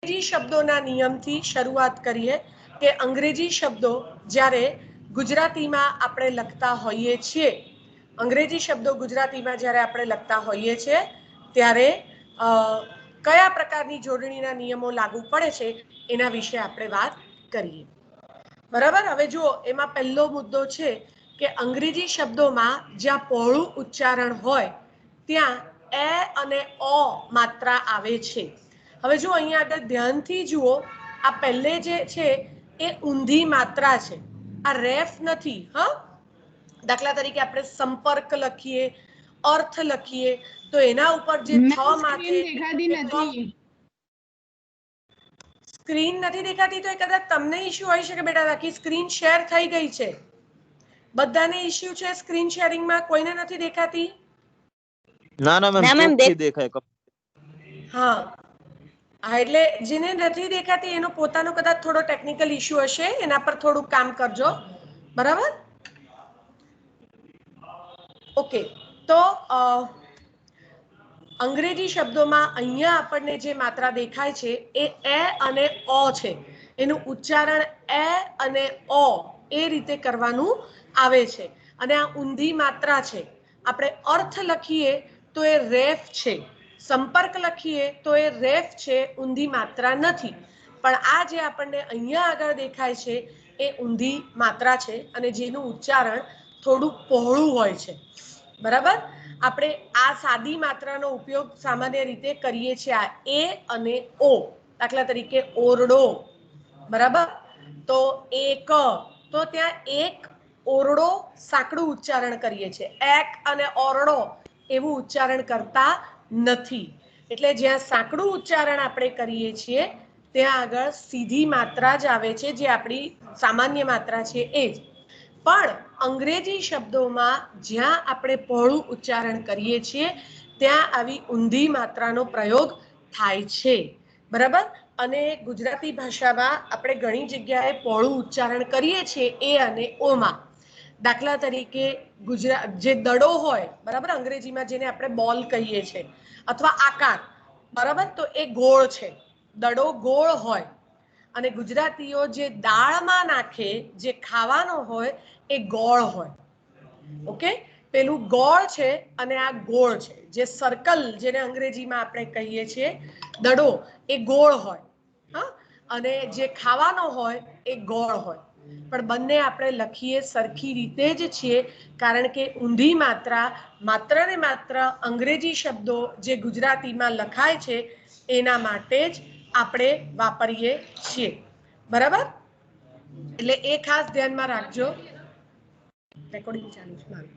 શબ્દોના નિયમથી શરૂઆત કરીએ કે અંગ્રેજી શબ્દો જ્યારે ગુજરાતીમાં આપણે લખતા હોઈએ છીએ, અંગ્રેજી શબ્દો ગુજરાતીમાં જ્યારે આપણે લખતા હોઈએ છીએ ત્યારે કયા પ્રકારની જોડણીના નિયમો લાગુ પડે છે એના વિશે આપણે વાત કરીએ. બરાબર. હવે જુઓ, એમાં પહેલો મુદ્દો છે કે અંગ્રેજી શબ્દોમાં જ્યાં પહોળું ઉચ્ચારણ હોય ત્યાં એ અને ઓ માત્રા આવે છે. હવે જો અહીંયા આગળ ધ્યાનથી જુઓ, આ પહેલે જે છે એ ઊંધી માત્રા છે, આ રેફ નથી. હા, દાખલા તરીકે આપણે સંપર્ક લખીએ, અર્થ લખીએ તો એના ઉપર જે થ માથે સ્ક્રીન નથી દેખાતી તો એ કદાચ તમને ઇશ્યુ હોઈ શકે બેટા. બાકી સ્ક્રીન શેર થઈ ગઈ છે, બધાને ઇશ્યુ છે સ્ક્રીન શેરિંગમાં, કોઈને નથી દેખાતી? ના ના મેમ, ચોખ્ખી દેખાય. હા હા, એટલે જેને નથી દેખાતી એનો પોતાનો કદાચ થોડો ટેકનિકલ ઇશ્યુ હશે, એના પર થોડું કામ કરજો. બરાબર. ઓકે, તો અંગ્રેજી શબ્દોમાં અહીંયા આપણને જે માત્રા દેખાય છે એ એ અને ઓ છે. એનું ઉચ્ચારણ એ અને ઓ એ રીતે કરવાનું આવે છે. અને આ ઊંધી માત્રા છે. આપણે અર્થ લખીએ તો એ રેફ છે, સંપર્ક લખીએ તો એ રેફ છે, ઊંધી માત્રા નથી. પણ આ જે આપણને અહીંયા આગળ દેખાય છે એ ઊંધી માત્રા છે અને જેનું ઉચ્ચારણ થોડું પહોળું હોય છે. બરાબર. આપણે આ સાદી માત્રાનો ઉપયોગ સામાન્ય રીતે કરીએ છીએ, આ એ અને ઓ. દાખલા તરીકે ઓરડો. બરાબર. તો એક, તો ત્યાં એક ઓરડો સાંકડું ઉચ્ચારણ કરીએ છીએ, એક અને ઓરડો એવું ઉચ્ચારણ કરતા નથી. એટલે જ્યાં સાંકડું ઉચ્ચારણ આપણે કરીએ છીએ ત્યાં આગળ સીધી માત્રા જ આવે છે, જે આપણી સામાન્ય માત્રા છે એ જ. પણ અંગ્રેજી શબ્દોમાં જ્યાં આપણે પહોળું ઉચ્ચારણ કરીએ છીએ ત્યાં આવી ઊંધી માત્રાનો પ્રયોગ થાય છે. બરાબર. અને ગુજરાતી ભાષામાં આપણે ઘણી જગ્યાએ પહોળું ઉચ્ચારણ કરીએ છીએ એ અને ઓમાં. દાખલા તરીકે જે દડો હોય, બરાબર, અંગ્રેજીમાં જેને આપણે બોલ કહીએ છીએ અથવા આકાર, બરાબર, તો એ ગોળ છે, દડો ગોળ હોય. અને ગુજરાતીઓ જે દાળમાં નાખે, જે ખાવાનો હોય એ ગોળ હોય. ઓકે, પેલું ગોળ છે અને આ ગોળ છે. જે સર્કલ જેને અંગ્રેજીમાં આપણે કહીએ છીએ દડો, એ ગોળ હોય. હા, અને જે ખાવાનો હોય એ ગોળ હોય. પણ બંને આપણે લખીએ સરખી રીતે જ છીએ, કારણ કે ઊંધી માત્રા માત્ર ને માત્ર અંગ્રેજી શબ્દો જે ગુજરાતીમાં લખાય છે એના માટે જ આપણે વાપરીએ છીએ. બરાબર. એટલે એ ખાસ ધ્યાનમાં રાખજો. રેકોર્ડિંગ ચાલુ છે મારું.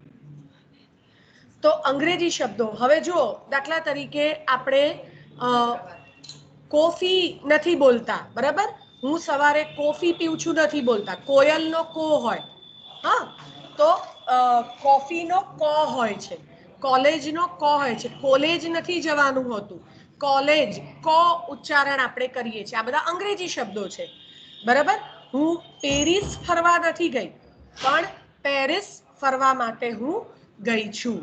તો અંગ્રેજી શબ્દો હવે જુઓ, દાખલા તરીકે આપણે કોફી નથી બોલતા. બરાબર. હું સવારે કોફી પીઉં છું નથી બોલતા, કોયલનો કો હોય. હા, તો કોફીનો ક હોય છે, કોલેજનો ક હોય છે, કોલેજ નથી જવાનું હોતું, કોલેજ ક ઉચ્ચારણ આપણે કરીએ છીએ. આ બધા અંગ્રેજી શબ્દો છે. બરાબર. હું પેરિસ ફરવા નથી ગઈ, પણ પેરિસ ફરવા માટે હું ગઈ છું.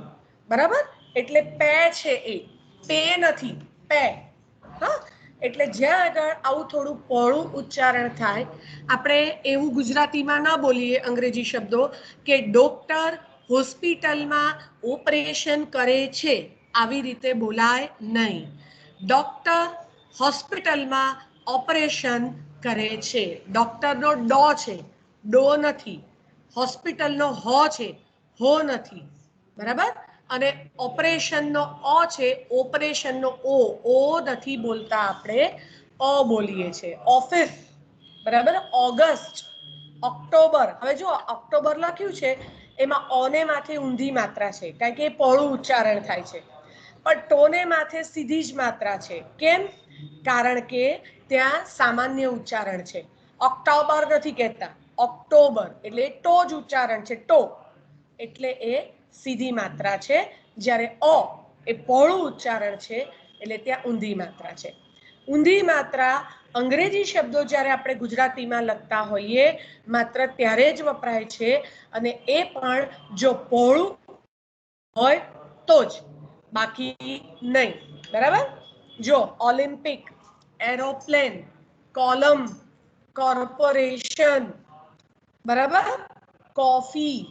બરાબર. એટલે પે છે, એ પે નથી, પે. હા, એટલે જ્યાં આગળ આવું થોડું પહોળું ઉચ્ચારણ થાય, આપણે એવું ગુજરાતીમાં ના બોલીએ અંગ્રેજી શબ્દો કે ડોક્ટર હોસ્પિટલમાં ઓપરેશન કરે છે, આવી રીતે બોલાય નહીં. ડોક્ટર હોસ્પિટલમાં ઓપરેશન કરે છે. ડોક્ટરનો ડો છે, ડો નથી. હોસ્પિટલનો હો છે, હો નથી. બરાબર. અને ઓપરેશનનો ઓ છે, ઓપરેશનનો ઓ નથી બોલતા, આપણે અ બોલીએ છીએ. ઓફિસ. બરાબર. August, October. હવે જો ઓક્ટોબર લખ્યું છે એમાં ઓને માથે ઊંધી માત્રા છે, કારણ કે એ પહોળું ઉચ્ચારણ થાય છે. પણ ટોને માથે સીધી જ માત્રા છે. કેમ? કારણ કે ત્યાં સામાન્ય ઉચ્ચારણ છે. ઓક્ટોબર નથી કહેતા, ઓક્ટોબર. એટલે ટો જ ઉચ્ચારણ છે, ટો. એટલે એ સીધી માત્રા છે. જ્યારે અ એ પહોળું ઉચ્ચારણ છે, એટલે ત્યાં ઊંધી માત્રા છે. ઊંધી માત્રા અંગ્રેજી શબ્દો જ્યારે આપણે ગુજરાતીમાં લખતા હોઈએ માત્ર ત્યારે જ વપરાય છે, અને એ પણ જો પહોળું હોય તો જ, બાકી નહીં. બરાબર. જો ઓલિમ્પિક, એરોપ્લેન, કોલમ, કોર્પોરેશન, બરાબર, કોફી,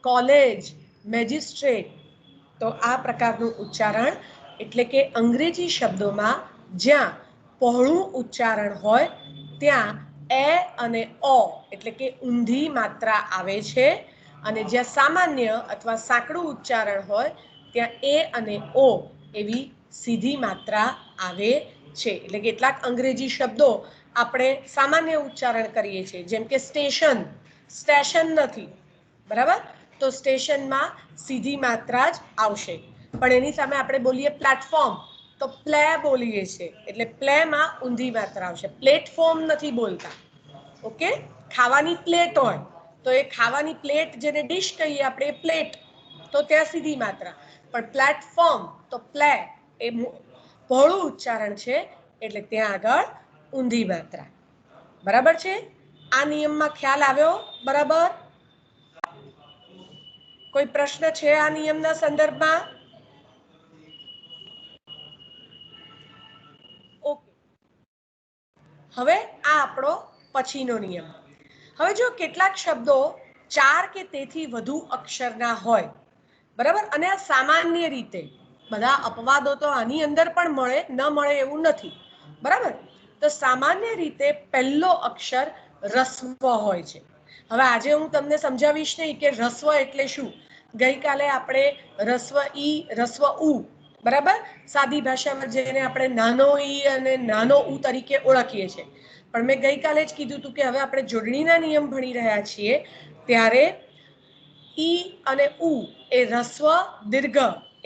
કોલેજ, મેજિસ્ટ્રેટ. તો આ પ્રકારનું ઉચ્ચારણ એટલે કે અંગ્રેજી શબ્દોમાં જ્યાં પહોળું ઉચ્ચારણ હોય ત્યાં એ અને ઓ એટલે કે ઊંધી માત્રા આવે છે, અને જ્યાં સામાન્ય અથવા સાંકડું ઉચ્ચારણ હોય ત્યાં એ અને ઓ એવી સીધી માત્રા આવે છે. એટલે કેટલાક અંગ્રેજી શબ્દો આપણે સામાન્ય ઉચ્ચારણ કરીએ છીએ, જેમ કે સ્ટેશન, સ્ટેશન નથી, બરાબર, તો સ્ટેશનમાં સીધી માત્રા જ આવશે. પણ એની સામે આપણે બોલીએ પ્લેટફોર્મ તો પ્લે બોલીએ છીએ, એટલે પ્લેમાં ઊંધી માત્રા આવશે. પ્લેટફોર્મ નથી બોલતા. ઓકે, ખાવાની પ્લેટ હોય તો એ ખાવાની પ્લેટ જેને ડીશ કહીએ આપણે, પ્લેટ, તો ત્યાં સીધી માત્રા. પણ પ્લેટફોર્મ તો પ્લે એ પહોળું ઉચ્ચારણ છે, એટલે ત્યાં આગળ ઊંધી માત્રા. બરાબર છે? આ નિયમમાં ખ્યાલ આવ્યો? બરાબર. કોઈ પ્રશ્ન છે આ નિયમના સંદર્ભમાં? ઓકે, હવે આ આપણો પછીનો નિયમ. હવે જો કેટલાક શબ્દો 4 કે તેથી વધુ અક્ષરના હોય, બરાબર, અને આ સામાન્ય રીતે, બધા અપવાદો તો આની અંદર પણ મળે, ન મળે એવું નથી, બરાબર. તો સામાન્ય રીતે પહેલો અક્ષર રસ્વ હોય છે. હવે આજે હું તમને સમજાવીશ નહીં કે રસ્વ એટલે શું. ગઈકાલે આપણે રસ્વ ઈ, રસ્વ ઉ, બરાબર, સાદી ભાષામાં જેને આપણે નાનો ઈ અને નાનો ઉ તરીકે ઓળખીએ છીએ. પણ મેં ગઈકાલે જ કીધું હતું કે હવે આપણે જોડણીના નિયમ ભણી રહ્યા છીએ, ત્યારે ઈ અને ઉ એ રસ્વ દીર્ઘ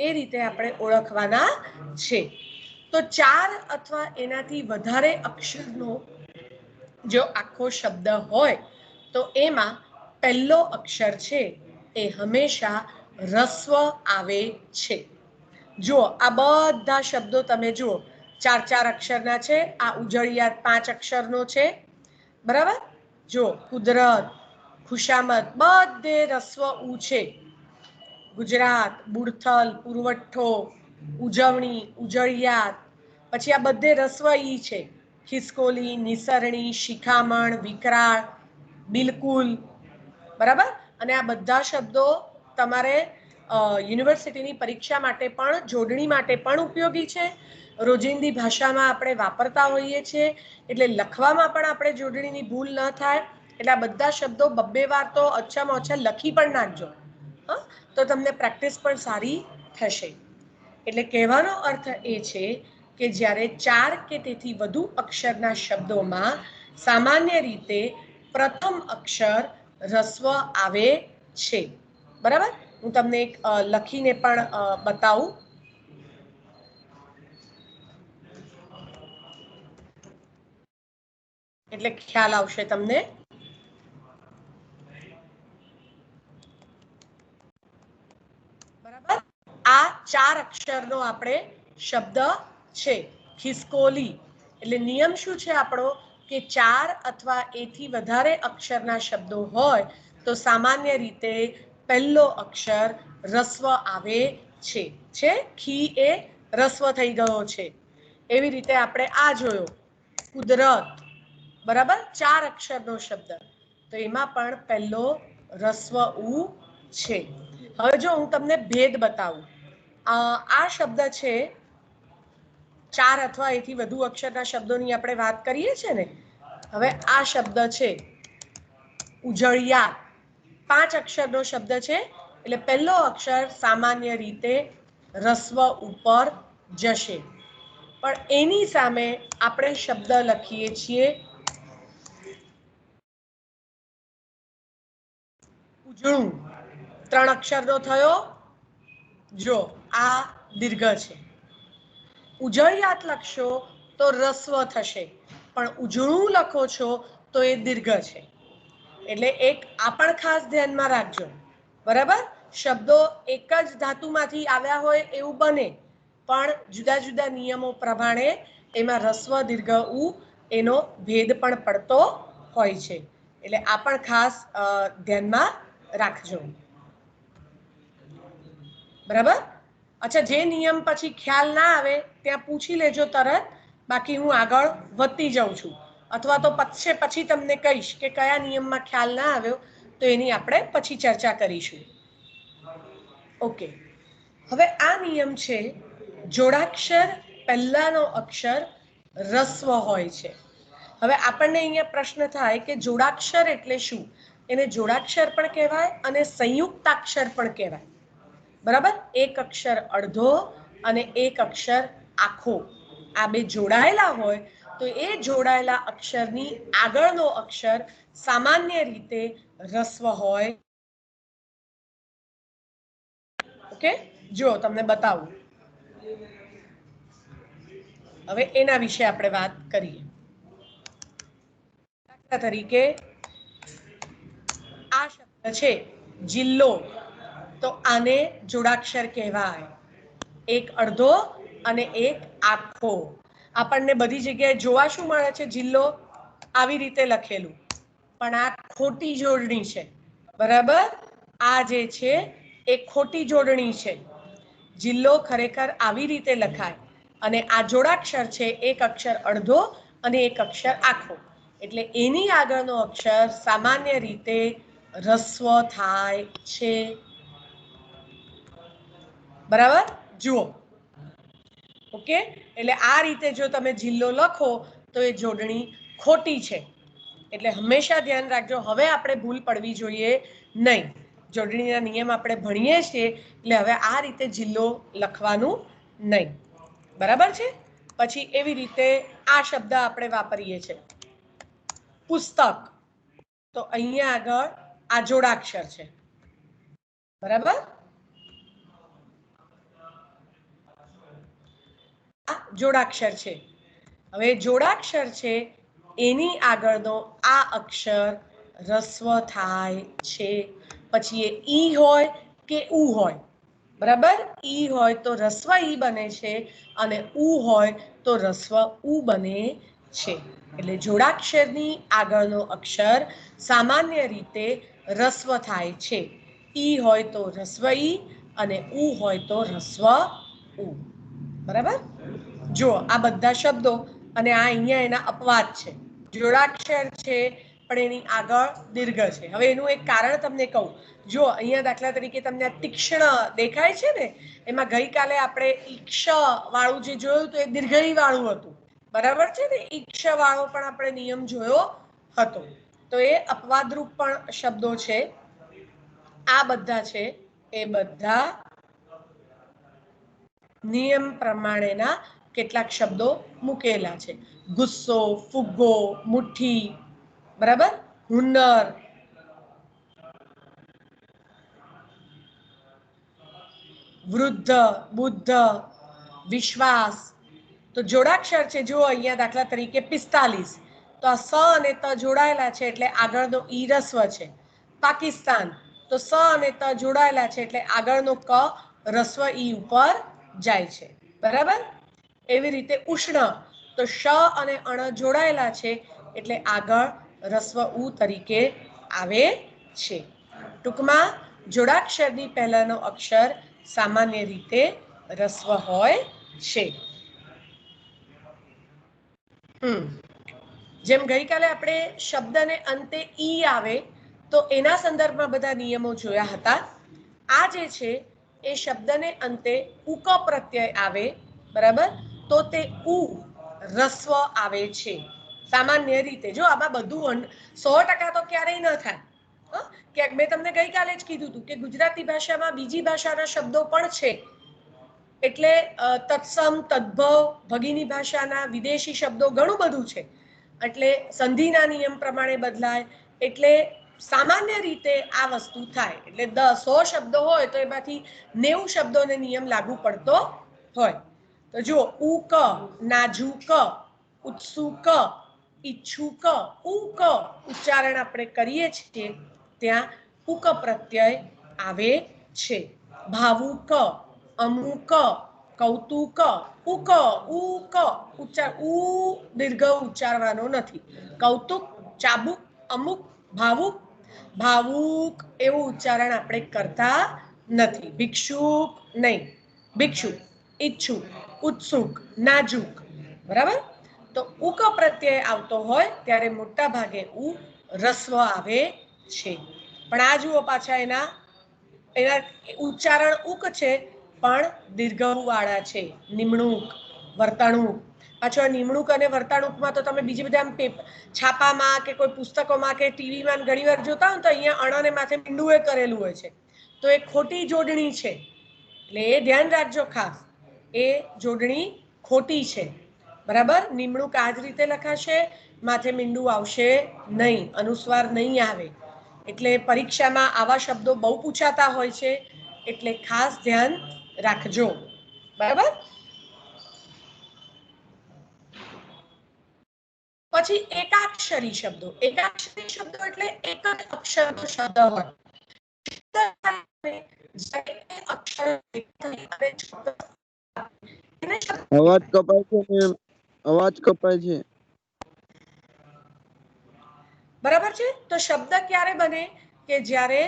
એ રીતે આપણે ઓળખવાના છે. તો 4 અથવા એનાથી વધારે અક્ષરનો જો આખો શબ્દ હોય તો એમાં પહેલો અક્ષર છે એ હંમેશા રસ્વ આવે છે. જો આ બધા શબ્દો તમે જુઓ, 4 અક્ષરના છે. આ ઉજળિયાત 5 અક્ષરનો છે, બરાબર. જો કુદરત, ખુશામત બધે રસ્વ ઉ છે. ગુજરાત, બુડથલ, પુરવઠ્ઠો, ઉજવણી, ઉજળિયાત, પછી આ બધે રસ્વ ઈ છે. ખિસકોલી, નિસરણી, શિખામણ, વિકરાળ, બિલકુલ, બરાબર. અને આ બધા શબ્દો તમારે યુનિવર્સિટીની પરીક્ષા માટે પણ, જોડણી માટે પણ ઉપયોગી છે. રોજિંદી ભાષામાં આપણે વાપરતા હોઈએ છીએ, એટલે લખવામાં પણ આપણે જોડણીની ભૂલ ન થાય. એટલે આ બધા શબ્દો 2 વાર તો ઓછામાં ઓછા લખી પણ નાખજો, હા, તો તમને પ્રેક્ટિસ પણ સારી થશે. એટલે કહેવાનો અર્થ એ છે કે જ્યારે 4 કે તેથી વધુ અક્ષરના શબ્દોમાં સામાન્ય રીતે પ્રથમ અક્ષર રસ્વ આવે છે, બરાબર. હું તમને એક લખીને પણ બતાવું. એટલે ખ્યાલ આવશે તમને. બરાબર, આ 4 અક્ષરનો આપણે શબ્દ છે ખિસકોલી. એટલે નિયમ શું છે આપણો કે 4 અથવા એથી વધારે અક્ષરના શબ્દો હોય તો સામાન્ય રીતે પહેલો અક્ષર રસ્વ આવે છે. ખી એ રસ્વ થઈ ગયો છે. એવી રીતે આપણે આ જોયો કુદરત, બરાબર, 4 અક્ષરનો શબ્દ, તો એમાં પણ પહેલો રસ્વ ઉ છે. હવે જો હું તમને ભેદ બતાવું, આ શબ્દ છે 4 અથવા એથી વધુ અક્ષરના શબ્દોની આપણે વાત કરીએ છીએ ને. હવે આ શબ્દ છે ઉજળિયાત, 5 અક્ષરનો શબ્દ છે, એટલે પહેલો અક્ષર સામાન્ય રીતે રસ્વ ઉપર જશે. પણ એની સામે આપણે શબ્દ લખીએ છીએ ઉજળું, 3 અક્ષરનો થયો. જો આ દીર્ઘ છે. ઉજળિયાત લખશો તો રસ્વ થશે, પણ ઉજળું લખો છો તો એ દીર્ઘ છે. એટલે એક આ પણ ખાસ ધ્યાનમાં રાખજો, બરાબર. શબ્દો એક જ ધાતુમાંથી આવ્યા હોય એવું બને, પણ જુદા જુદા નિયમો પ્રમાણે એમાં રસ્વ દીર્ઘ ઉ એનો ભેદ પણ પડતો હોય છે. એટલે આ પણ ખાસ ધ્યાનમાં રાખજો, બરાબર. અચ્છા, જે નિયમ પછી ખ્યાલ ના આવે ત્યાં પૂછી લેજો તરત બાકી હું આગળ વધતી જાઉં છું, અથવા તો પછી તમને કહીશ કે કયા નિયમમાં ખ્યાલ ના આવ્યો તો એની આપણે પછી ચર્ચા કરીશું. ઓકે, હવે આ નિયમ છે જોડાક્ષર પહેલાનો અક્ષર રસ્વ હોય છે. હવે આપણને અહીંયા પ્રશ્ન થાય કે જોડાક્ષર એટલે શું? એને જોડાક્ષર પણ કહેવાય અને સંયુક્તાક્ષર પણ કહેવાય. બરાબર, એક અક્ષર અડધો અને એક અક્ષર આખો, આ બે જોડાયેલા હોય તો એ જોડાયેલા અક્ષરની આગળનો અક્ષર સામાન્ય રીતે રસ્વ હોય. ઓકે, જો તમને બતાવું, હવે એના વિશે આપણે વાત કરીએ. દાખલા તરીકે આ શબ્દ છે જિલ્લો, તો આને જોડાક્ષર કહેવાય. એક અડધો અને એક આખો. આપણને બધી જગ્યાએ જોવા શું મળે છે? જિલ્લો આવી રીતે લખેલું, પણ આ ખોટી જોડણી છે. બરાબર, આ જે છે એ ખોટી જોડણી છે. જિલ્લો ખરેખર આવી રીતે લખાય અને આ જોડાક્ષર છે, એક અક્ષર અડધો અને એક અક્ષર આખો, એટલે એની આગળનો અક્ષર સામાન્ય રીતે રસ્વ થાય છે. બરાબર, જુઓ. ઓકે, એટલે આ રીતે જો તમે જિલ્લો લખો તો એ જોડણી ખોટી છે, એટલે હંમેશા ધ્યાન રાખજો. હવે આપણે ભૂલ પડવી જોઈએ નહીં. જોડણીના નિયમ આપણે ભણીએ છીએ એટલે હવે આ રીતે જિલ્લો લખવાનું નહીં. બરાબર છે. પછી એવી રીતે આ શબ્દ આપણે વાપરીએ છીએ પુસ્તક, તો અહીંયા આગળ આ જોડાક્ષર છે. બરાબર, આ જોડાક્ષર છે. હવે જોડાક્ષર છે એની આગળનો આ અક્ષર રસ્વ થાય છે. પછી એ ઈ હોય કે ઉ હોય. બરાબર, ઈ હોય તો રસ્વ ઈ બને છે અને ઉ હોય તો રસ્વ ઉ બને છે. એટલે જોડાક્ષરની આગળનો અક્ષર સામાન્ય રીતે રસ્વ થાય છે. ઈ હોય તો રસ્વ ઈ અને ઉ હોય તો રસ્વ ઉ. બરાબર, જો આ બધા શબ્દો અને આ અહીંયા એના અપવાદ છે. જોડાક્ષર છે પણ એની આગળ દીર્ઘ છે. હવે એનું એક કારણ તમને કહું. જો અહીંયા દાખલા તરીકે તમને આ તીક્ષ્ણ દેખાય છે ને, એમાં ગઈકાલે આપણે ઈક્ષ વાળું જે જોયું તો એ દીર્ઘઈ વાળું હતું. બરાબર છે ને, ઈક્ષ વાળો પણ આપણે નિયમ જોયો હતો. તો એ અપવાદરૂપ પણ શબ્દો છે. આ બધા છે એ બધા નિયમ પ્રમાણેના કેટલાક શબ્દો મૂકેલા છે. ગુસ્સો, ફુગ્ગો, મુઠ્ઠી, બરાબર, હુન્નર, વૃદ્ધ, બુદ્ધ, વિશ્વાસ. તો જોડાક્ષર છે. જો અહીંયા દાખલા તરીકે 45, તો આ સ અને ત જોડાયેલા છે એટલે આગળનો ઈ રસ્વ છે. પાકિસ્તાન, તો સ અને ત જોડાયેલા છે એટલે આગળનો ક રસ્વ ઈ ઉપર જાય છે. બરાબર, એવી રીતે ઉષ્ણ, તો શ અને અણ જોડાયેલા છે એટલે આગળ રસ્વ ઉ તરીકે આવે છે. ટૂંકમાં જોડાક્ષરની પહેલાનો અક્ષર સામાન્ય રીતે રસ્વ હોય છે. જેમ ગઈકાલે આપણે શબ્દને અંતે ઈ આવે તો એના સંદર્ભમાં બધા નિયમો જોયા હતા. આ જે છે એ શબ્દને અંતે ઉક પ્રત્યય આવે, બરાબર, તો તે ઉ રસ્વ આવે છે સામાન્ય રીતે. જો આમાં બધું 100% તો ક્યારેય ન થાય. ક્યાંક મેં તમને ગઈકાલે જ કીધું હતું કે ગુજરાતી ભાષામાં બીજી ભાષાના શબ્દો પણ છે, એટલે તત્સમ, તદ્ભવ, ભગીની ભાષાના વિદેશી શબ્દો ઘણું બધું છે, એટલે સંધિના નિયમ પ્રમાણે બદલાય, એટલે સામાન્ય રીતે આ વસ્તુ થાય. એટલે 100 શબ્દો હોય તો એમાંથી 90 શબ્દોને નિયમ લાગુ પડતો હોય. તો જુઓ, ઉક, નાજુક, ઉત્સુક, ઈચ્છુક, ઉક ઉચ્ચારણ આપણે કરીએ છીએ ત્યાં ઉક પ્રત્યય આવે છે. ભાવુક, અમુક, કૌતુક, ઉક, ઉક ઉચ્ચાર, ઉ દીર્ઘ ઉચ્ચારવાનો નથી. કૌતુક, ચાબુક, અમુક, ભાવુક, ભાવુક એવું ઉચ્ચારણ આપણે કરતા નથી. ભિક્ષુક નહીં, ભિક્ષુક, ઈચ્છુક, ઉત્સુક, નાજુક. બરાબર, તો ઉક પ્રત્યય આવતો હોય ત્યારે મોટા ભાગે ઉ રસ્વ આવે છે. પણ આ જુઓ પાછા એના ઉચ્ચારણ ઉક છે પણ દીર્ઘ વાળા છે. નિમણૂક, વર્તણૂક. પાછો નિમણૂક અને વર્તણૂકમાં તો તમે બીજી બધા છાપામાં કે કોઈ પુસ્તકોમાં કે ટીવીમાં ઘણી વાર જોતા હોય તો અહીંયા અણને માથે મીંડું એ કરેલું હોય છે, તો એ ખોટી જોડણી છે. એટલે એ ધ્યાન રાખજો ખાસ, એ જોડણી ખોટી છે. બરાબર. નિમણૂક આ જ રીતે લખાશે, માથે મીંડું આવશે નહીં, અનુસ્વાર નહીં આવે. એટલે પરીક્ષામાં આવા શબ્દો બહુ પૂછાતા હોય છે, એટલે ખાસ ધ્યાન રાખજો. બરાબર. પછી એકાક્ષરી શબ્દો. એકાક્ષરી શબ્દો એટલે એક જ અક્ષરનો શબ્દ હોય. અવાજ કપાય છે મેમ, અવાજ કપાય છે. બરાબર છે. તો શબ્દ ક્યારે બને કે જ્યારે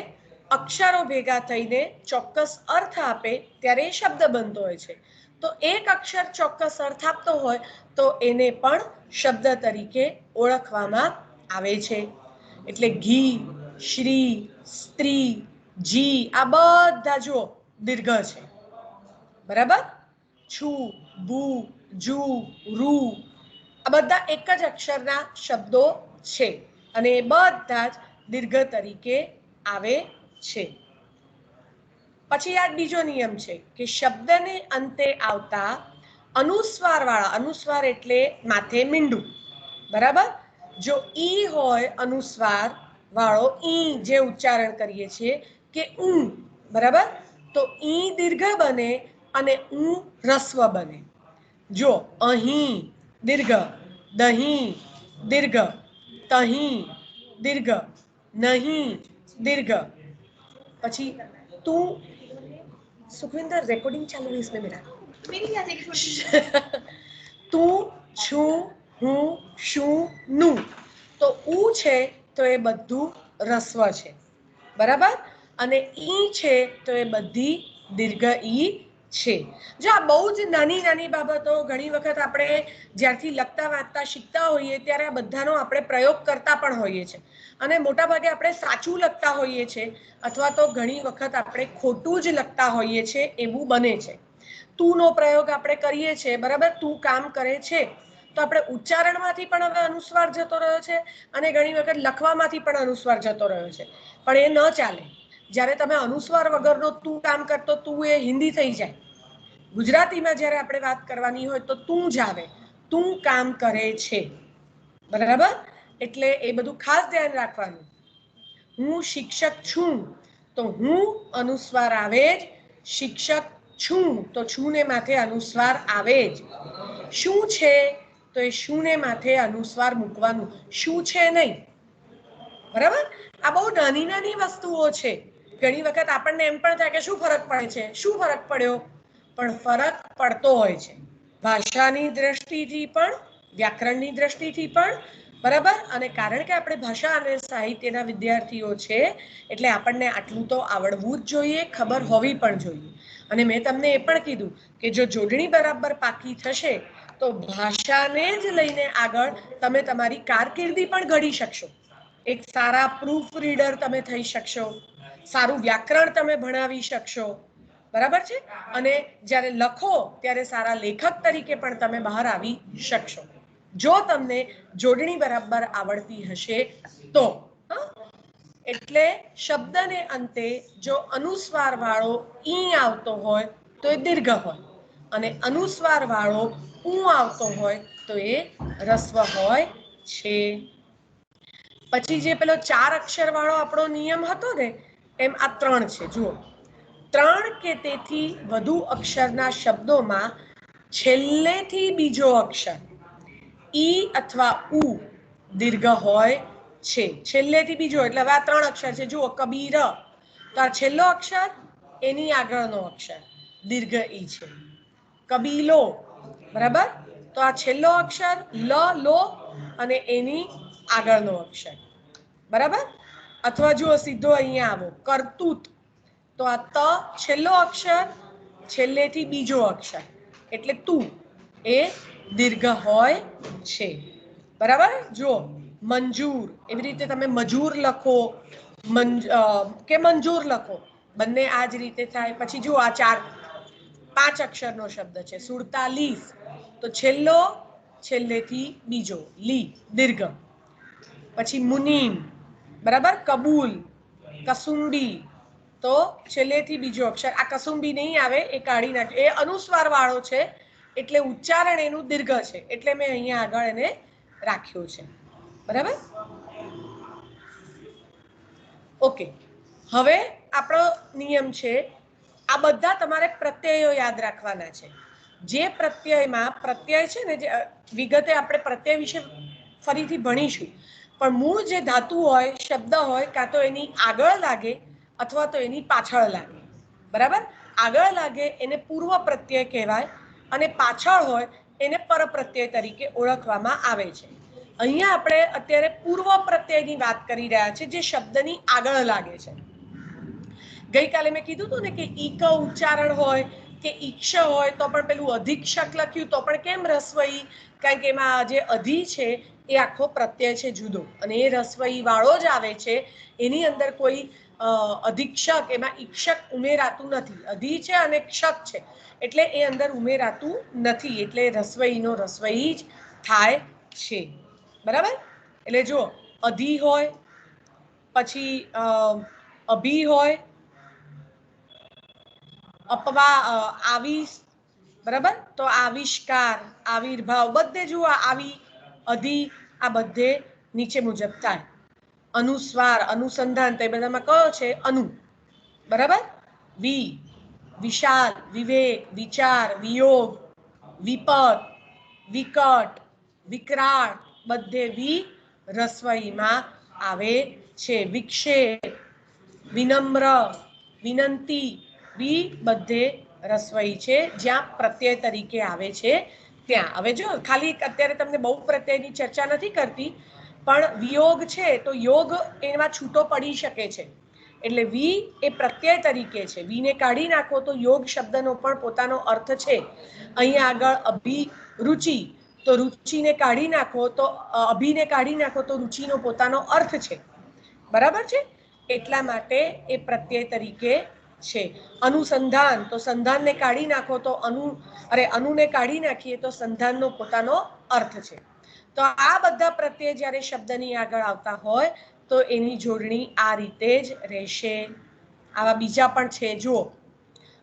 અક્ષરો ભેગા થઈને ચોક્કસ અર્થ આપે ત્યારે એ શબ્દ બનતો હોય છે. તો એક અક્ષર ચોક્કસ અર્થ આપતો હોય તો એને પણ શબ્દ તરીકે ઓળખવામાં આવે છે. એટલે ઘી, શ્રી, સ્ત્રી, જી આ બધા જુઓ દીર્ઘ છે. બરાબર. છું, ભૂ, જુ, રૂ આ બધા એક જ અક્ષરના શબ્દો છે અને એ બધા જ દીર્ઘ તરીકે આવે છે. પછી આ બીજો નિયમ છે કે શબ્દને અંતે આવતા અનુસ્વાર વાળા, અનુસ્વાર એટલે માથે મીંડું. બરાબર. જો ઈ હોય અનુસ્વાર વાળો, ઈ જે ઉચ્ચારણ કરીએ છીએ કે ઉ, બરાબર, તો ઈ દીર્ઘ બને અને ઉ રસ્વ બને. જો અહીં દીર્ઘ, દહીં દીર્ઘ, તહીં દીર્ઘ, નહીં દીર્ઘ. પછી તું सुखविंदर रिकॉर्डिंग चालू है इसमें मेरा मेरी क्या रिकॉर्डिंग તું, છું, હું, શું, નું. તો ઉ છે તો એ બધું રસ્વ છે. બરાબર. અને ઈ છે તો એ બધી દીર્ઘ ઈ છે. જો આ બહુ જ નાની નાની બાબતો ઘણી વખત આપણે જ્યારથી લખતા વાંચતા શીખતા હોઈએ ત્યારે આ બધાનો આપણે પ્રયોગ કરતા પણ હોઈએ છીએ અને મોટા ભાગે આપણે સાચું લખતા હોઈએ છીએ અથવા તો ઘણી વખત આપણે ખોટું જ લખતા હોઈએ છીએ એવું બને છે. તું નો પ્રયોગ આપણે કરીએ છીએ, બરાબર. તું કામ કરે છે તો આપણે ઉચ્ચારણમાંથી પણ હવે અનુસ્વાર જતો રહ્યો છે અને ઘણી વખત લખવામાંથી પણ અનુસ્વાર જતો રહ્યો છે. પણ એ ન ચાલે. જ્યારે તમે અનુસ્વાર વગરનો તું કામ કરતો તું એ હિન્દી થઈ જાય. ગુજરાતીમાં જ્યારે આપણે વાત કરવાની હોય તો તું જ આવે, તું કામ કરે છે. બરાબર. એટલે એ બધું ખાસ ધ્યાન રાખવાનું. હું શિક્ષક છું તો હું અનુસ્વાર આવે જ, શિક્ષક છું તો છું ને માથે અનુસ્વાર આવે જ. શું છે તો એ શું ને માથે અનુસ્વાર મૂકવાનું, શું છે નહીં. બરાબર. આ બહુ નાની નાની વસ્તુઓ છે. ઘણી વખત આપણને એમ પણ થાય કે શું ફરક પડે છે, શું ફરક પડ્યો, પણ ફરક પડતો હોય છે. ભાષાની દ્રષ્ટિથી પણ, વ્યાકરણની દ્રષ્ટિથી પણ. બરાબર. અને કારણ કે આપણે ભાષા અને સાહિત્યના વિદ્યાર્થીઓ છે એટલે આપણને આટલું તો આવડવું જ જોઈએ, ખબર હોવી પણ જોઈએ. અને મેં તમને એ પણ કીધું કે જો જોડણી બરાબર પાકી થશે તો ભાષાને જ લઈને આગળ તમે તમારી કારકિર્દી પણ ઘડી શકશો. એક સારા પ્રૂફ રીડર તમે થઈ શકશો, સારું વ્યાકરણ તમે ભણાવી શકશો. બરાબર છે. અને જ્યારે લખો ત્યારે સારા લેખક તરીકે પણ તમે બહાર આવી શકશો જો તમને જોડણી બરાબર આવડતી હશે તો. એટલે શબ્દને અંતે જો અનુસ્વાર વાળો ઈ આવતો હોય તો એ દીર્ઘ હોય અને અનુસ્વાર વાળો ઉ આવતો હોય તો એ રસ્વ હોય છે. પછી જે પેલો 4 અક્ષર વાળો આપણો નિયમ હતો ને એમ આ 3 છે. જુઓ, 3 કે તેથી વધુ અક્ષરના શબ્દોમાં છેલ્લેથી બીજો અક્ષર ઈ અથવા ઉ દીર્ઘ હોય છે. છેલ્લેથી બીજો એટલે હવે આ 3 અક્ષર છે. જુઓ, કબીર તો આ છેલ્લો અક્ષર, એની આગળનો અક્ષર દીર્ઘ ઈ છે. કબીલો, બરાબર, તો આ છેલ્લો અક્ષર લ, લો અને એની આગળનો અક્ષર. બરાબર. અથવા જુઓ સીધો અહીંયા આવો, કરતૂત તો આ ત છેલ્લો અક્ષર, છેલ્લેથી બીજો અક્ષર એટલે તું, એ દીર્ઘ હોય છે. બરાબર. જો મંજૂર એવી રીતે તમે મજૂર લખો કે મંજૂર લખો, બંને આ જ રીતે થાય. પછી જો આ 5 અક્ષરનો શબ્દ છે 47, તો છેલ્લો છેલ્લેથી બીજો લી દીર્ઘ. પછી મુનીમ, બરાબર. કબૂલ, કસુંબી, તો છેલ્લેથી બીજો અક્ષર. આ કસુંબી નહીં આવે, એ કાઢી નાખે, એ અનુસ્વાર વાળો છે એટલે ઉચ્ચારણ એનું દીર્ઘ છે, એટલે મેં અહીંયા આગળ એને રાખ્યો છે. બરાબર. ઓકે. હવે આપણો નિયમ છે, આ બધા તમારે પ્રત્યયો યાદ રાખવાના છે. જે પ્રત્યયમાં પ્રત્યય છે ને, જે વિગતે આપણે પ્રત્યય વિશે ફરીથી ભણીશું, પણ મૂળ જે ધાતુ હોય, શબ્દ હોય, કાં તો એની આગળ લાગે અથવા તો એની પાછળ લાગે. બરાબર. આગળ લાગે એને પૂર્વ પ્રત્યય કહેવાય અને પાછળ હોય એને પરપ્રત્યય તરીકે ઓળખવામાં આવે છે. અહીંયા આપણે અત્યારે પૂર્વ પ્રત્યયની વાત કરી રહ્યા છે, જે શબ્દની આગળ લાગે છે. ગઈકાલે મેં કીધું હતું ને કે ઈક ઉચ્ચારણ હોય કે ઈક્ષ હોય તો પણ પેલું અધિક્ષક લખ્યું તો પણ કેમ રસ્વઈ? કારણ કે એમાં જે અધિ છે એ આખો પ્રત્યય છે જુદો, અને એ રસ્વઈ વાળો જ આવે છે. એની અંદર કોઈ અધિક્ષક, એમાં ઈક્ષક ઉમેરાતું નથી. અધિ છે અને ક્ષક છે એટલે એ અંદર ઉમેરાતું નથી, એટલે રસ્વઈનો રસ્વઈ જ થાય છે. બરાબર. એટલે જો અધિ હોય, પછી અભી હોય, આવીશ, બરાબર. તો આવિષ્કાર, આવિર્ભાવ, બધે જુઓ આવી અધિ, આ બધે નીચે મુજબ થાય. અનુસ્વાર, અનુસંધાન, તો એ બધામાં કયો છે? અનુ. બરાબર. વિશાલ, વિવેક, વિચાર, વિયોગ, વિપત, વિકટ, વિકરાળ, બધે રસ્વઈમાં આવે છે. વિક્ષેપ, વિનમ્ર, વિનંતી, બધે રસ્વઈ છે, જ્યાં પ્રત્યય તરીકે આવે છે ત્યાં. હવે જો ખાલી અત્યારે તમને બહુ પ્રત્યયની ચર્ચા નથી કરતી, પણ વિયોગ છે તો યોગ એમાં છૂટો પડી શકે છે, એટલે વી એ પ્રત્યય તરીકે છે. વીને કાઢી નાખો તો યોગ શબ્દનો પણ પોતાનો અર્થ છે. અહીંયા આગળ અભિરુચિ, તો રુચિને કાઢી નાખો તો અભિને કાઢી નાખો તો રુચિનો પોતાનો અર્થ છે. બરાબર છે. એટલા માટે એ પ્રત્યય તરીકે છે. અનુસંધાન, તો સંધાનને કાઢી નાખો તો અનુને કાઢી નાખીએ તો સંધાનનો પોતાનો અર્થ છે. તો આ બધા પ્રત્યય જ્યારે શબ્દની આગળ આવતા હોય તો એની જોડણી આ રીતે જ રહેશે. આવા બીજા પણ છે જુઓ.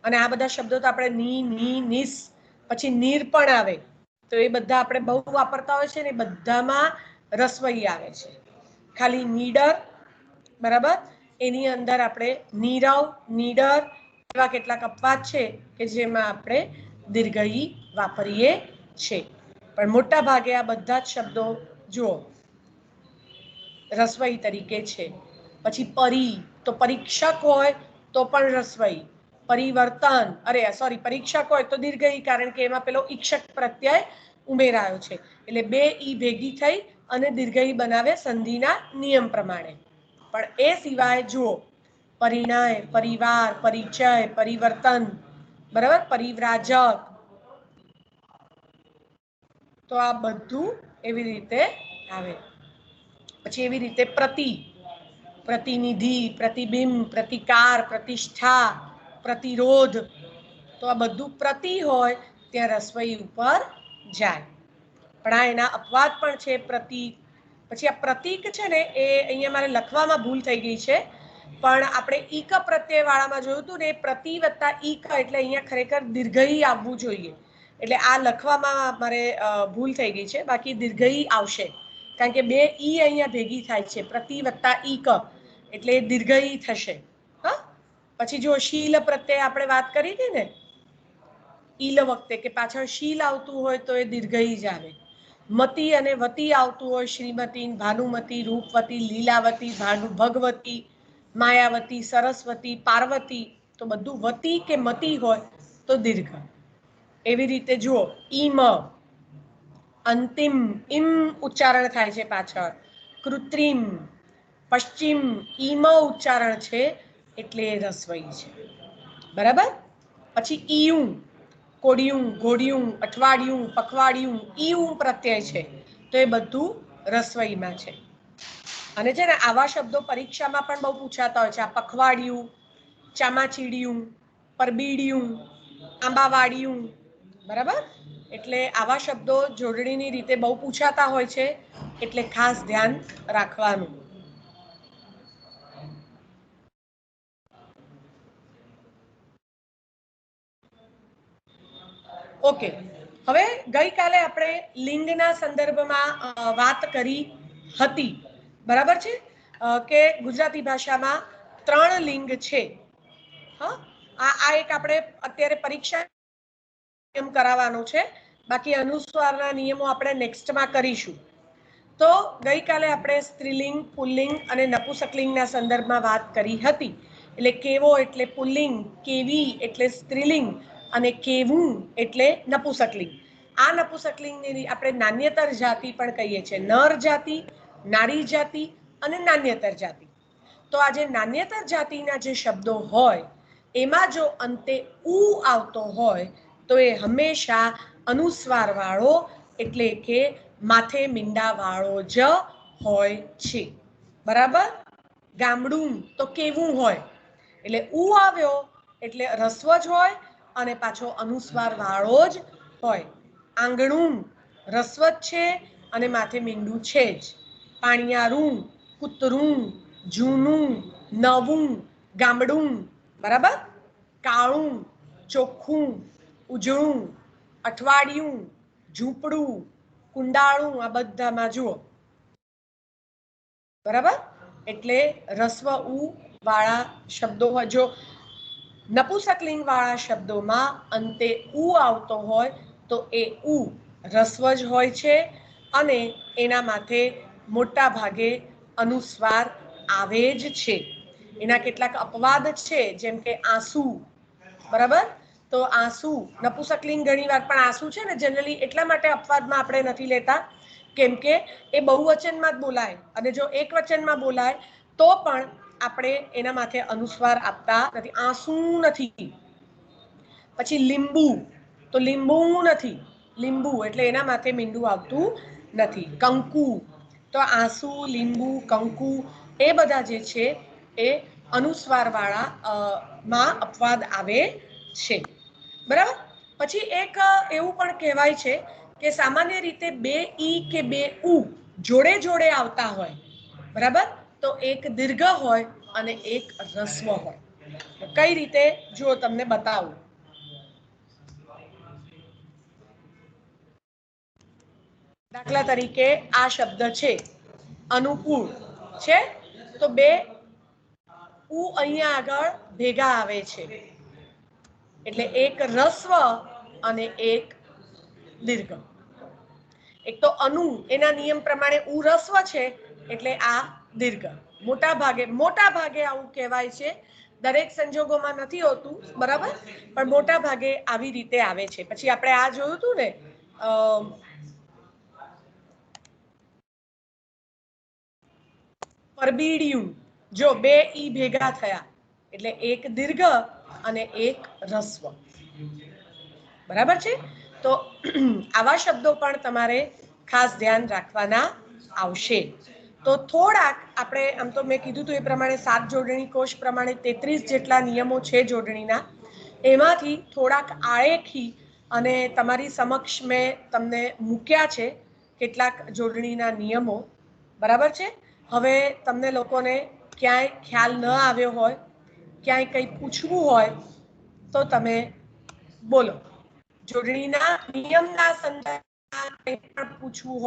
અને આ બધા શબ્દો તો આપણે ની, નિસ, પછી નીર પણ આવે, તો એ બધા આપણે બહુ વાપરતા હોય છે ને, બધામાં રસ્વઈ આવે છે. ખાલી નીડર, બરાબર, એની અંદર આપણે નીરવ, નીડર, એવા કેટલાક અપવાદ છે કે જેમાં આપણે દીર્ઘઈ વાપરીએ છીએ, પણ મોટા ભાગે આ બધા જ શબ્દો જુઓ રસ્વઈ તરીકે છે. પછી પરી, તો પરીક્ષક હોય તો પણ રસ્વઈ. પરિવર્તન, પરીક્ષક હોય તો દીર્ઘઈ, કારણ કે એમાં પેલો ઈક્ષક પ્રત્યય ઉમેરાયો છે, એટલે બે ઈ ભેગી થઈ અને દીર્ઘઈ બનાવે સંધિના નિયમ પ્રમાણે. પણ એ સિવાય જુઓ પરિણય, પરિવાર, પરિચય, પરિવર્તન, બરાબર, પરિવ્રાજક, તો આ બધું એવી રીતે આવે. પછી એવી રીતે પ્રતિનિધિ, પ્રતિબિંબ, પ્રતિકાર, પ્રતિષ્ઠા, પ્રતિરોધ, તો આ બધું પ્રતિ હોય ત્યાં રસ્વઈ ઉપર જાય. પણ આ એના અપવાદ પણ છે. પ્રતીક, પછી આ પ્રતીક છે ને, એ અહીંયા મારે લખવામાં ભૂલ થઈ ગઈ છે, પણ આપણે ઈક પ્રત્યય વાળામાં જોયું હતું ને, પ્રતિ વત્તા ઈક એટલે અહીંયા ખરેખર દીર્ઘઈ આવવું જોઈએ, એટલે આ લખવામાં મારે ભૂલ થઈ ગઈ છે, બાકી દીર્ઘઈ આવશે, કારણ કે બે ઈ અહીંયા ભેગી થાય છે, પ્રતિ વત્તા ઈક એટલે દીર્ઘઈ થશે. હા. પછી જો શીલ પ્રત્યય આપણે વાત કરી હતી ને ઈલ વખતે, કે પાછળ શીલ આવતું હોય તો એ દીર્ઘઈ જ આવે. મતી અને વતી આવતું હોય, શ્રીમતી, ભાનુમતી, રૂપવતી, લીલાવતી, ભગવતી, માયાવતી, સરસ્વતી, પાર્વતી, તો બધું વતી કે મતી હોય તો દીર્ઘ. એવી રીતે જુઓ ઈમ, અંતિમ, ઇમ ઉચ્ચારણ થાય છે પાછળ. કૃત્રિમ, પશ્ચિમ, ઈમ ઉચ્ચારણ છે એટલે રસ્વઈ છે. બરાબર. પછી ઈયું, કોડિયું, ઘોડિયું, અઠવાડિયું, પખવાડિયું, ઈયું પ્રત્યય છે, તો એ બધું રસવઈમાં છે. અને છે ને આવા શબ્દો પરીક્ષામાં પણ બહુ પૂછાતા હોય છે. આ પખવાડિયું, ચામાચીડિયું, પરબીડિયું, આંબાવાડિયું, બરાબર. એટલે આવા શબ્દો જોડણીની રીતે બહુ પૂછાતા હોય છે, એટલે ખાસ ધ્યાન રાખવાનું. ઓકે, હવે ગઈકાલે આપણે લિંગના સંદર્ભમાં વાત કરી હતી, બરાબર છે, કે ગુજરાતી ભાષામાં 3 લિંગ છે. હા, આ એક આપણે અત્યારે પરીક્ષા નિયમ કરાવવાનો છે. બાકી અનુસ્વારના નિયમો આપણે નેક્સ્ટમાં કરીશું. તો ગઈકાલે આપણે સ્ત્રીલિંગ, પુલ્લિંગ અને નપુંસકલિંગના સંદર્ભમાં વાત કરી હતી. એટલે કેવો એટલે પુલ્લિંગ, કેવી એટલે સ્ત્રીલિંગ અને કેવું એટલે નપુંસકલિંગ. આ નપુંસકલિંગની આપણે નાન્યતર જાતિ પણ કહીએ છીએ. નર જાતિ, નારી જાતિ અને નાન્યતર જાતિ. તો આ જે નાન્યતર જાતિના જે શબ્દો હોય, એમાં જો અંતે ઉ આવતો હોય તો એ હંમેશા અનુસ્વાર વાળો એટલે કે માથે મીંડા વાળો જ હોય છે. બરાબર. ગામડું તો કેવું હોય, એટલે ઉ આવ્યો એટલે રસ્વ જ હોય અને પાછો અનુસ્વાર વાળો જ હોય. આંગણું રસ્વ જ છે અને માથે મીંડું છે જ. પાણિયારું, કૂતરું, જૂનું, નવું, ગામડું, બરાબર. કાળું, ચોખ્ખું, ઉજળું, અઠવાડિયું, ઝૂંપડું, કુંડાળું, આ બધામાં જુઓ, બરાબર. એટલે રસ્વ ઉ વાળા શબ્દો હોય. જો નપુંસકલિંગ વાળા શબ્દોમાં અંતે ઉ આવતો હોય તો એ ઉ રસ્વ જ હોય છે અને એના માથે મોટા ભાગે અનુસ્વાર આવે જ છે. એના કેટલાક અપવાદ છે, જેમ કે આંસુ, બરાબર. તો આંસુ નપુંસકલિંગ ઘણી વાર પણ આંસુ છે ને જનરલી એટલા માટે અપવાદમાં આપણે નથી લેતા કેમ કે એ બહુવચનમાં જ બોલાય, અને જો એક વચનમાં બોલાય તો પણ આપણે એના માથે અનુસ્વાર આપતા નથી. આંસુ નથી. પછી લીંબુ, તો લીંબુ નથી. લીંબુ એટલે એના માથે મીંડું આવતું નથી. કંકુ, તો આંસુ, લીંબુ, કંકુ એ બધા જે છે એ અનુસ્વાર વાળા માં અપવાદ આવે છે. બરાબર. પછી એક એવું પણ કહેવાય છે કે સામાન્ય રીતે 2 ઈ કે 2 ઉ જોડે જોડે આવતા હોય, બરાબર. તો એક દીર્ઘ હોય અને એક રસ્વ હોય. કઈ રીતે જો તમને બતાવું. દાખલા તરીકે આ શબ્દ છે અનુકૂળ છે, તો 2 ઉ અહીંયા આગળ ભેગા આવે છે, એટલે એક રસ્વ અને એક દીર્ઘ. એક તો અનુ, એના નિયમ પ્રમાણે ઉ રસ્વ છે એટલે આ દીર્ઘ. મોટા ભાગે આવું કહેવાય છે. દરેક સંજોગોમાં નથી હોતું, બરાબર, પણ મોટા ભાગે આવી રીતે આવે છે. પછી આપણે આ જોયું હતું ને પરબીડિયું, જો 2 ઈ ભેગા થયા એટલે એક દીર્ઘ અને એક રસ્વ, બરાબર છે. તો આવા શબ્દો પણ તમારે ખાસ ધ્યાન રાખવાના આવશે. તો થોડાક આપણે આમ તો મેં કીધું હતું એ પ્રમાણે 7 જોડણી કોષ પ્રમાણે 33 જેટલા નિયમો છે જોડણીના. એમાંથી થોડાક આળેખી અને તમારી સમક્ષ મેં તમને મૂક્યા છે કેટલાક જોડણીના નિયમો, બરાબર છે. હવે તમને લોકોને ક્યાંય ખ્યાલ ન આવ્યો હોય, ક્યાંય કંઈ પૂછવું હોય તો તમે બોલો. જોડણીના નિયમના સંદર્ભમાં કંઈ પણ પૂછવું હોય